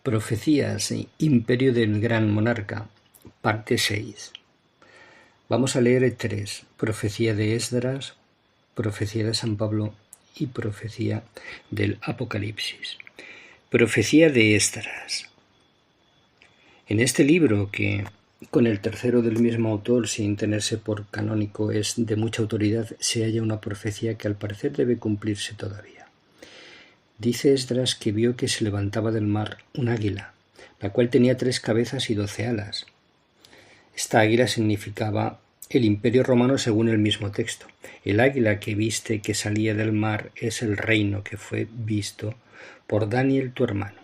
Profecías, Imperio del Gran Monarca, parte 6. Vamos a leer 3. Profecía de Esdras, profecía de San Pablo y profecía del Apocalipsis. Profecía de Esdras. En este libro, que con el tercero del mismo autor, sin tenerse por canónico, es de mucha autoridad, se halla una profecía que al parecer debe cumplirse todavía. Dice Esdras que vio que se levantaba del mar un águila, la cual tenía 3 cabezas y 12 alas. Esta águila significaba el Imperio Romano según el mismo texto. El águila que viste que salía del mar es el reino que fue visto por Daniel tu hermano,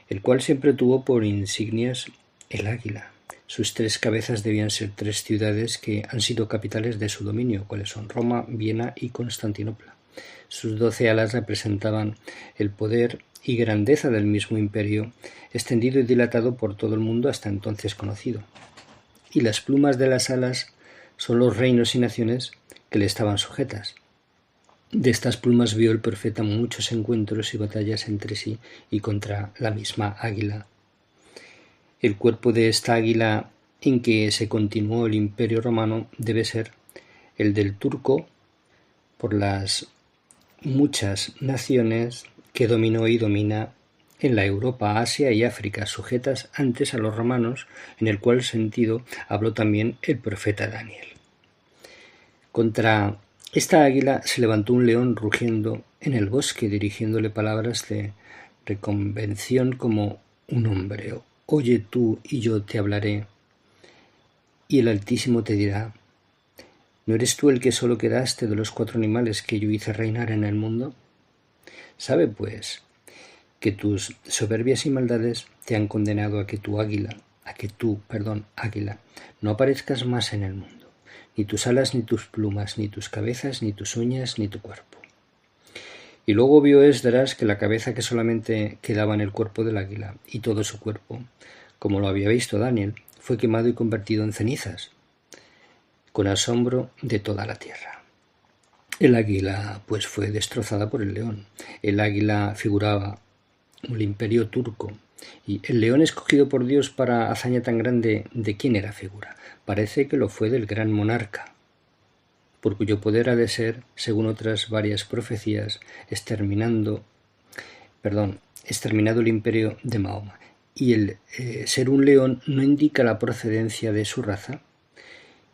el cual siempre tuvo por insignias el águila. Sus 3 cabezas debían ser 3 ciudades que han sido capitales de su dominio, cuales son Roma, Viena y Constantinopla. Sus 12 alas representaban el poder y grandeza del mismo imperio, extendido y dilatado por todo el mundo hasta entonces conocido. Y las plumas de las alas son los reinos y naciones que le estaban sujetas. De estas plumas vio el profeta muchos encuentros y batallas entre sí y contra la misma águila. El cuerpo de esta águila en que se continuó el imperio romano debe ser el del turco, por las muchas naciones que dominó y domina en la Europa, Asia y África, sujetas antes a los romanos, en el cual sentido habló también el profeta Daniel. Contra esta águila se levantó un león rugiendo en el bosque, dirigiéndole palabras de reconvención como un hombre. Oye tú y yo te hablaré. Y el Altísimo te dirá: ¿no eres tú el que solo quedaste de los 4 animales que yo hice reinar en el mundo? Sabe, pues, que tus soberbias y maldades te han condenado a que águila, no aparezcas más en el mundo, ni tus alas, ni tus plumas, ni tus cabezas, ni tus uñas, ni tu cuerpo. Y luego vio Esdras que la cabeza que solamente quedaba en el cuerpo del águila, y todo su cuerpo, como lo había visto Daniel, fue quemado y convertido en cenizas, con asombro de toda la tierra. El águila, pues, fue destrozada por el león. El águila figuraba el imperio turco, y el león escogido por Dios para hazaña tan grande, ¿de quién era figura? Parece que lo fue del gran monarca, por cuyo poder ha de ser, según otras varias profecías, exterminado el imperio de Mahoma. Y el ser un león no indica la procedencia de su raza.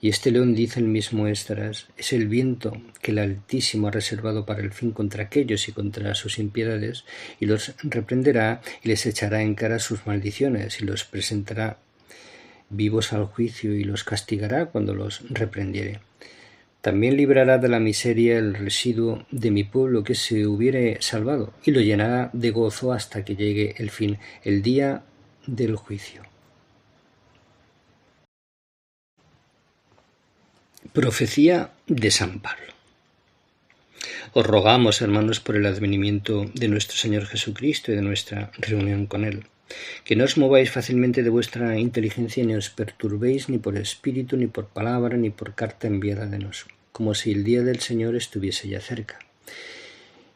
Y este león, dice el mismo Esdras, es el viento que el Altísimo ha reservado para el fin contra aquellos y contra sus impiedades, y los reprenderá y les echará en cara sus maldiciones, y los presentará vivos al juicio y los castigará cuando los reprendiere. También librará de la miseria el residuo de mi pueblo que se hubiere salvado, y lo llenará de gozo hasta que llegue el fin, el día del juicio. Profecía de San Pablo. Os rogamos, hermanos, por el advenimiento de nuestro Señor Jesucristo y de nuestra reunión con Él, que no os mováis fácilmente de vuestra inteligencia, ni os perturbéis ni por espíritu, ni por palabra, ni por carta enviada de nosotros, como si el día del Señor estuviese ya cerca.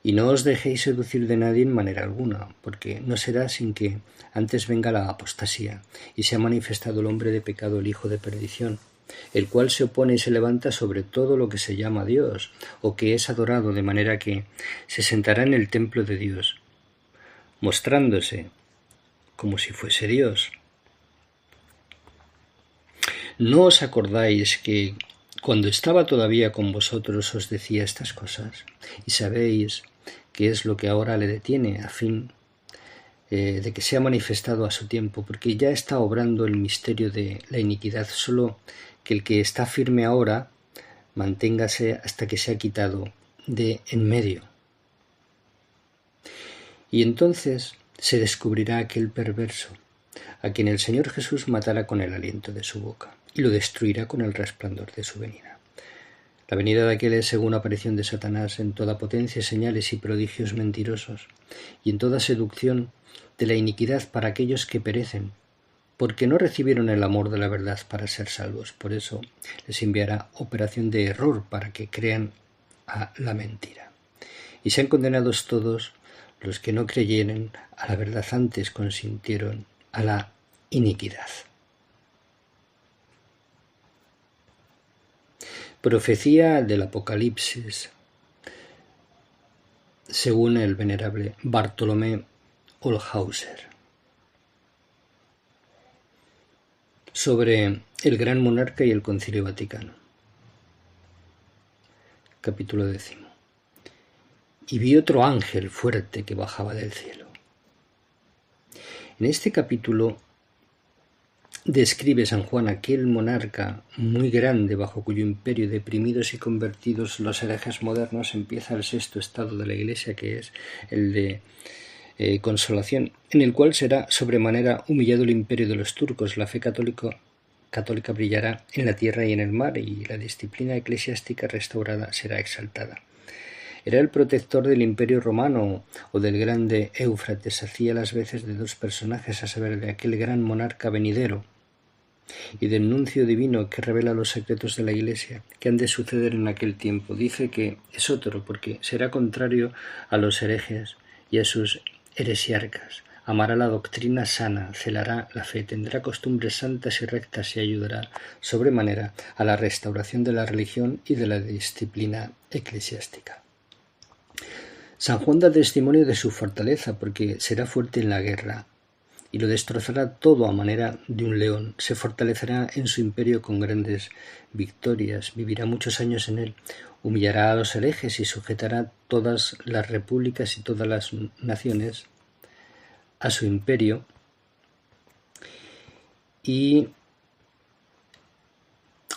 Y no os dejéis seducir de nadie en manera alguna, porque no será sin que antes venga la apostasía, y se ha manifestado el hombre de pecado, el hijo de perdición, el cual se opone y se levanta sobre todo lo que se llama Dios, o que es adorado, de manera que se sentará en el templo de Dios, mostrándose como si fuese Dios. ¿No os acordáis que cuando estaba todavía con vosotros os decía estas cosas? Y sabéis qué es lo que ahora le detiene, a fin de que sea manifestado a su tiempo, porque ya está obrando el misterio de la iniquidad, solo que el que está firme ahora manténgase hasta que sea quitado de en medio. Y entonces se descubrirá aquel perverso, a quien el Señor Jesús matará con el aliento de su boca, y lo destruirá con el resplandor de su venida. La venida de aquel es según aparición de Satanás en toda potencia, señales y prodigios mentirosos, y en toda seducción de la iniquidad para aquellos que perecen, porque no recibieron el amor de la verdad para ser salvos. Por eso les enviará operación de error para que crean a la mentira. Y sean condenados todos Los que no creyeron a la verdad antes consintieron a la iniquidad. Profecía del Apocalipsis, según el venerable Bartolomé Olshauser, sobre el Gran Monarca y el Concilio Vaticano. Capítulo 10. Y vi otro ángel fuerte que bajaba del cielo. En este capítulo describe San Juan aquel monarca muy grande bajo cuyo imperio, deprimidos y convertidos los herejes modernos, empieza el sexto estado de la Iglesia, que es el de consolación, en el cual será sobremanera humillado el imperio de los turcos. La fe católica brillará en la tierra y en el mar, y la disciplina eclesiástica restaurada será exaltada. Era el protector del imperio romano o del grande Éufrates, hacía las veces de dos personajes, a saber, de aquel gran monarca venidero y del nuncio divino que revela los secretos de la Iglesia que han de suceder en aquel tiempo. Dice que es otro porque será contrario a los herejes y a sus heresiarcas. Amará la doctrina sana, celará la fe, tendrá costumbres santas y rectas y ayudará sobremanera a la restauración de la religión y de la disciplina eclesiástica. San Juan da testimonio de su fortaleza porque será fuerte en la guerra y lo destrozará todo a manera de un león. Se fortalecerá en su imperio con grandes victorias, vivirá muchos años en él, humillará a los herejes y sujetará todas las repúblicas y todas las naciones a su imperio, y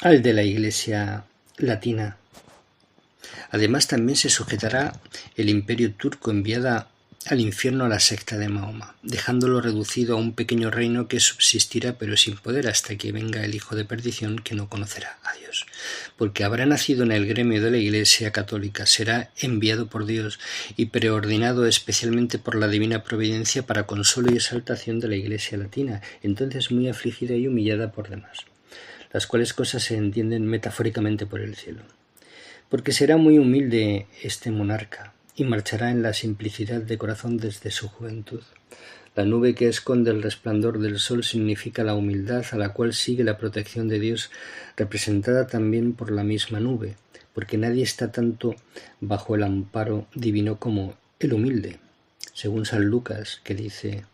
al de la Iglesia latina. Además, también se sujetará el imperio turco, enviada al infierno a la secta de Mahoma, dejándolo reducido a un pequeño reino que subsistirá pero sin poder hasta que venga el hijo de perdición, que no conocerá a Dios, porque habrá nacido en el gremio de la Iglesia católica, será enviado por Dios y preordinado especialmente por la divina providencia para consuelo y exaltación de la Iglesia latina, entonces muy afligida y humillada por demás, las cuales cosas se entienden metafóricamente por el cielo. Porque será muy humilde este monarca, y marchará en la simplicidad de corazón desde su juventud. La nube que esconde el resplandor del sol significa la humildad, a la cual sigue la protección de Dios, representada también por la misma nube, porque nadie está tanto bajo el amparo divino como el humilde, según San Lucas, que dice: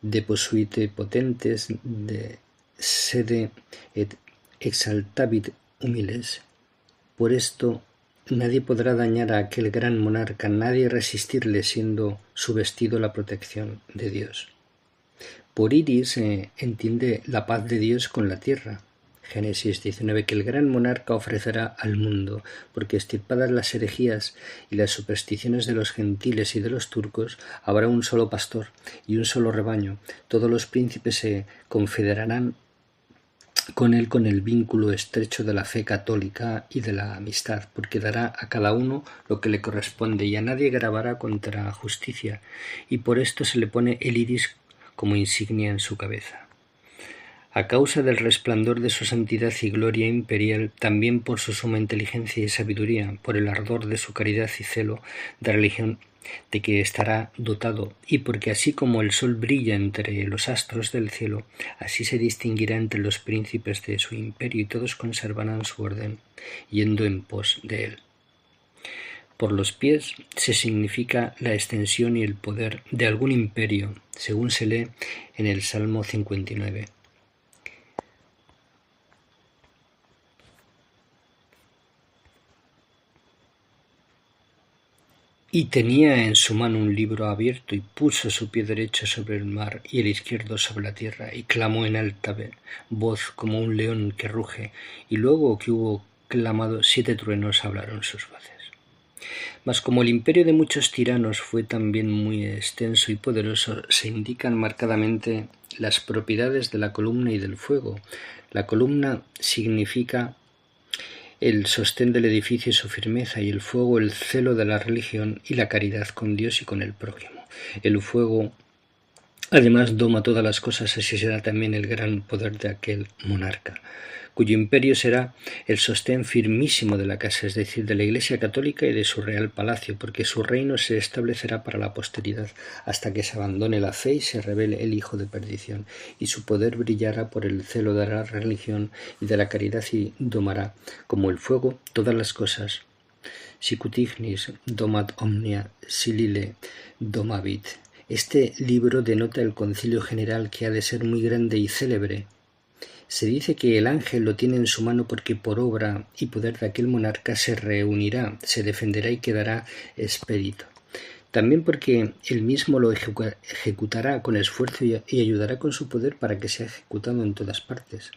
Deposuite potentes de sede et exaltavit humiles. Por esto nadie podrá dañar a aquel gran monarca, nadie resistirle, siendo su vestido la protección de Dios. Por iris se entiende la paz de Dios con la tierra. Génesis 19, que el gran monarca ofrecerá al mundo, porque extirpadas las herejías y las supersticiones de los gentiles y de los turcos, habrá un solo pastor y un solo rebaño. Todos los príncipes se confederarán con él con el vínculo estrecho de la fe católica y de la amistad, porque dará a cada uno lo que le corresponde y a nadie gravará contra justicia, y por esto se le pone el iris como insignia en su cabeza. A causa del resplandor de su santidad y gloria imperial, también por su suma inteligencia y sabiduría, por el ardor de su caridad y celo de religión de que estará dotado, y porque así como el sol brilla entre los astros del cielo, así se distinguirá entre los príncipes de su imperio, y todos conservarán su orden, yendo en pos de él. Por los pies se significa la extensión y el poder de algún imperio, según se lee en el Salmo 59. Y tenía en su mano un libro abierto, y puso su pie derecho sobre el mar y el izquierdo sobre la tierra, y clamó en alta voz como un león que ruge, y luego que hubo clamado 7 truenos hablaron sus voces. Mas como el imperio de muchos tiranos fue también muy extenso y poderoso, se indican marcadamente las propiedades de la columna y del fuego. La columna significa el sostén del edificio y su firmeza, y el fuego el celo de la religión y la caridad con Dios y con el prójimo. El fuego Además doma todas las cosas, así será también el gran poder de aquel monarca, cuyo imperio será el sostén firmísimo de la casa, es decir, de la Iglesia católica y de su real palacio, porque su reino se establecerá para la posteridad, hasta que se abandone la fe y se revele el hijo de perdición, y su poder brillará por el celo de la religión y de la caridad, y domará, como el fuego, todas las cosas. Sicutignis domat omnia silile domavit. Este libro denota el concilio general, que ha de ser muy grande y célebre. Se dice que el ángel lo tiene en su mano porque por obra y poder de aquel monarca se reunirá, se defenderá y quedará expedito. También porque él mismo lo ejecutará con esfuerzo y ayudará con su poder para que sea ejecutado en todas partes.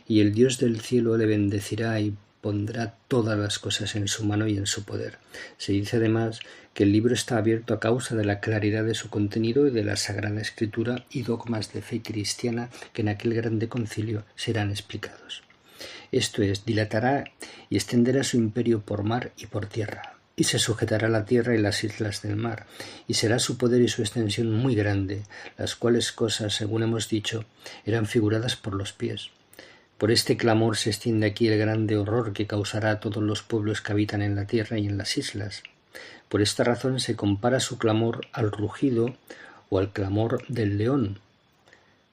Y el Dios del cielo le bendecirá y pondrá todas las cosas en su mano y en su poder. Se dice además que el libro está abierto a causa de la claridad de su contenido y de la Sagrada Escritura y dogmas de fe cristiana que en aquel grande concilio serán explicados. Esto es, dilatará y extenderá su imperio por mar y por tierra, y se sujetará la tierra y las islas del mar, y será su poder y su extensión muy grande, las cuales cosas, según hemos dicho, eran figuradas por los pies. Por este clamor se extiende aquí el grande horror que causará a todos los pueblos que habitan en la tierra y en las islas. Por esta razón se compara su clamor al rugido o al clamor del león,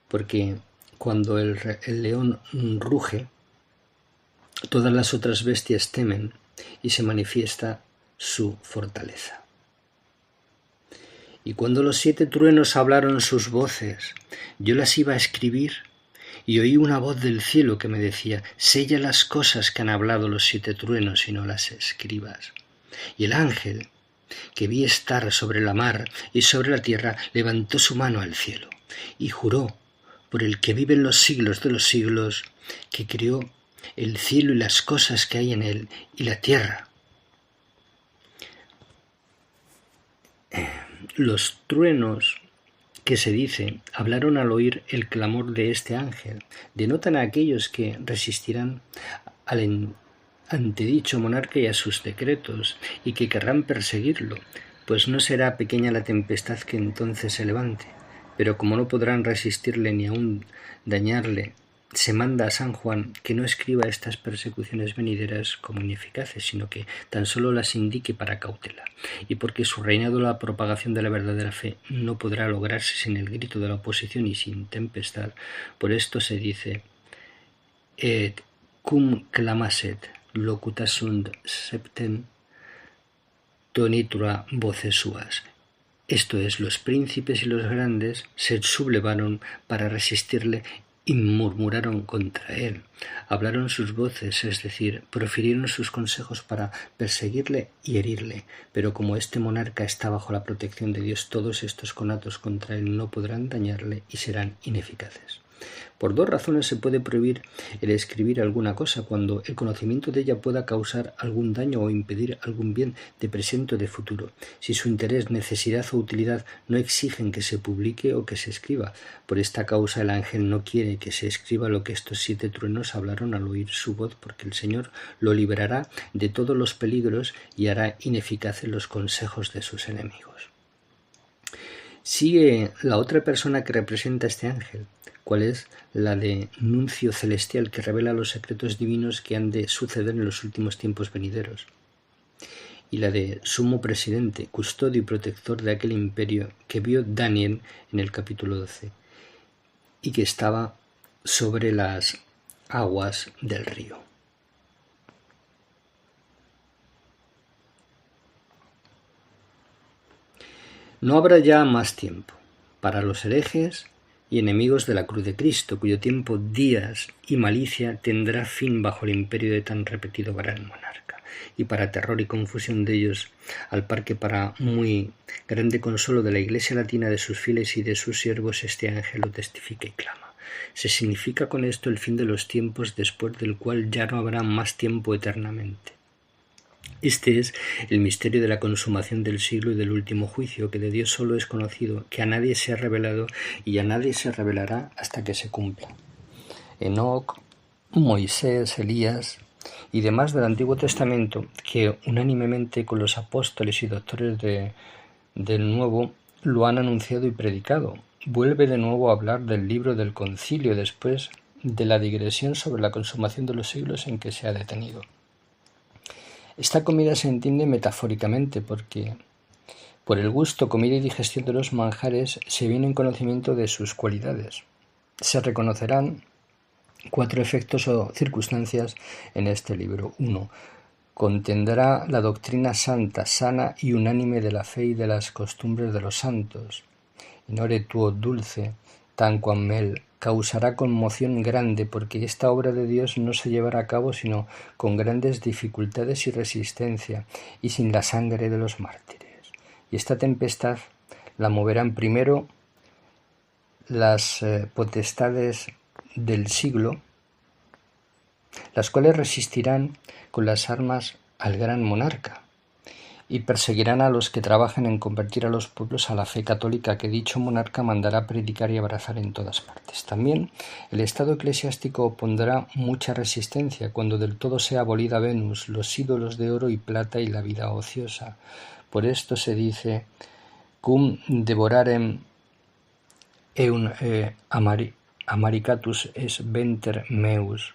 porque cuando el león ruge, todas las otras bestias temen y se manifiesta su fortaleza. Y cuando los 7 truenos hablaron sus voces, yo las iba a escribir, y oí una voz del cielo que me decía: sella las cosas que han hablado los 7 truenos y no las escribas. Y el ángel, que vi estar sobre la mar y sobre la tierra, levantó su mano al cielo y juró por el que vive en los siglos de los siglos, que crió el cielo y las cosas que hay en él, y la tierra. Los truenos que se dice hablaron al oír el clamor de este ángel, denotan a aquellos que resistirán al antedicho monarca y a sus decretos, y que querrán perseguirlo, pues no será pequeña la tempestad que entonces se levante. Pero como no podrán resistirle ni aun dañarle, se manda a San Juan que no escriba estas persecuciones venideras como ineficaces, sino que tan solo las indique para cautela. Y porque su reinado, la propagación de la verdadera fe, no podrá lograrse sin el grito de la oposición y sin tempestad, por esto se dice: et cum clamasset locuta sunt septem tonitura voces suas. Esto es, los príncipes y los grandes se sublevaron para resistirle y murmuraron contra él. Hablaron sus voces, es decir, profirieron sus consejos para perseguirle y herirle. Pero como este monarca está bajo la protección de Dios, todos estos conatos contra él no podrán dañarle y serán ineficaces. Por 2 razones se puede prohibir el escribir alguna cosa cuando el conocimiento de ella pueda causar algún daño o impedir algún bien de presente o de futuro, si su interés, necesidad o utilidad no exigen que se publique o que se escriba. Por esta causa el ángel no quiere que se escriba lo que estos 7 truenos hablaron al oír su voz, porque el Señor lo librará de todos los peligros y hará ineficaces los consejos de sus enemigos. Sigue la otra persona que representa a este ángel, cuál es la de nuncio celestial, que revela los secretos divinos que han de suceder en los últimos tiempos venideros, y la de sumo presidente, custodio y protector de aquel imperio que vio Daniel en el capítulo 12, y que estaba sobre las aguas del río. No habrá ya más tiempo para los herejes y enemigos de la cruz de Cristo, cuyo tiempo, días y malicia tendrá fin bajo el imperio de tan repetido gran monarca, y para terror y confusión de ellos, al par que para muy grande consuelo de la Iglesia latina, de sus fieles y de sus siervos, este ángel lo testifica y clama. Se significa con esto el fin de los tiempos, después del cual ya no habrá más tiempo eternamente. Este es el misterio de la consumación del siglo y del último juicio, que de Dios solo es conocido, que a nadie se ha revelado y a nadie se revelará hasta que se cumpla. Enoc, Moisés, Elías y demás del Antiguo Testamento, que unánimemente con los apóstoles y doctores del Nuevo lo han anunciado y predicado, vuelve de nuevo a hablar del libro del concilio después de la digresión sobre la consumación de los siglos en que se ha detenido. Esta comida se entiende metafóricamente porque por el gusto, comida y digestión de los manjares se viene en conocimiento de sus cualidades. Se reconocerán 4 efectos o circunstancias en este libro. 1. Contendrá la doctrina santa, sana y unánime de la fe y de las costumbres de los santos. Inore tuo dulce, tanquam mel, causará conmoción grande porque esta obra de Dios no se llevará a cabo sino con grandes dificultades y resistencia y sin la sangre de los mártires. Y esta tempestad la moverán primero las potestades del siglo, las cuales resistirán con las armas al gran monarca y perseguirán a los que trabajen en convertir a los pueblos a la fe católica que dicho monarca mandará predicar y abrazar en todas partes. También el Estado eclesiástico opondrá mucha resistencia cuando del todo sea abolida Venus, los ídolos de oro y plata y la vida ociosa. Por esto se dice cum devorarem eun amaricatus es venter meus.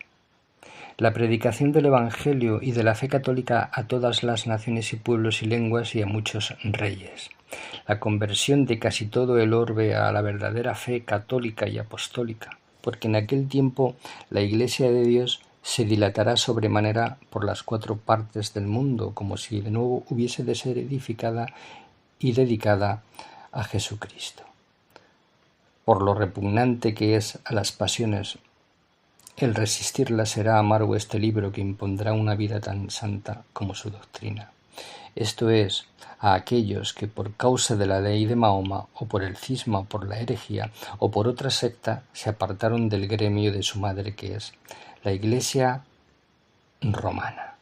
La predicación del Evangelio y de la fe católica a todas las naciones y pueblos y lenguas y a muchos reyes. La conversión de casi todo el orbe a la verdadera fe católica y apostólica, porque en aquel tiempo la Iglesia de Dios se dilatará sobremanera por las 4 partes del mundo, como si de nuevo hubiese de ser edificada y dedicada a Jesucristo. Por lo repugnante que es a las pasiones, el resistirla será amargo este libro que impondrá una vida tan santa como su doctrina. Esto es, a aquellos que por causa de la ley de Mahoma, o por el cisma, o por la herejía, o por otra secta, se apartaron del gremio de su madre que es la Iglesia romana.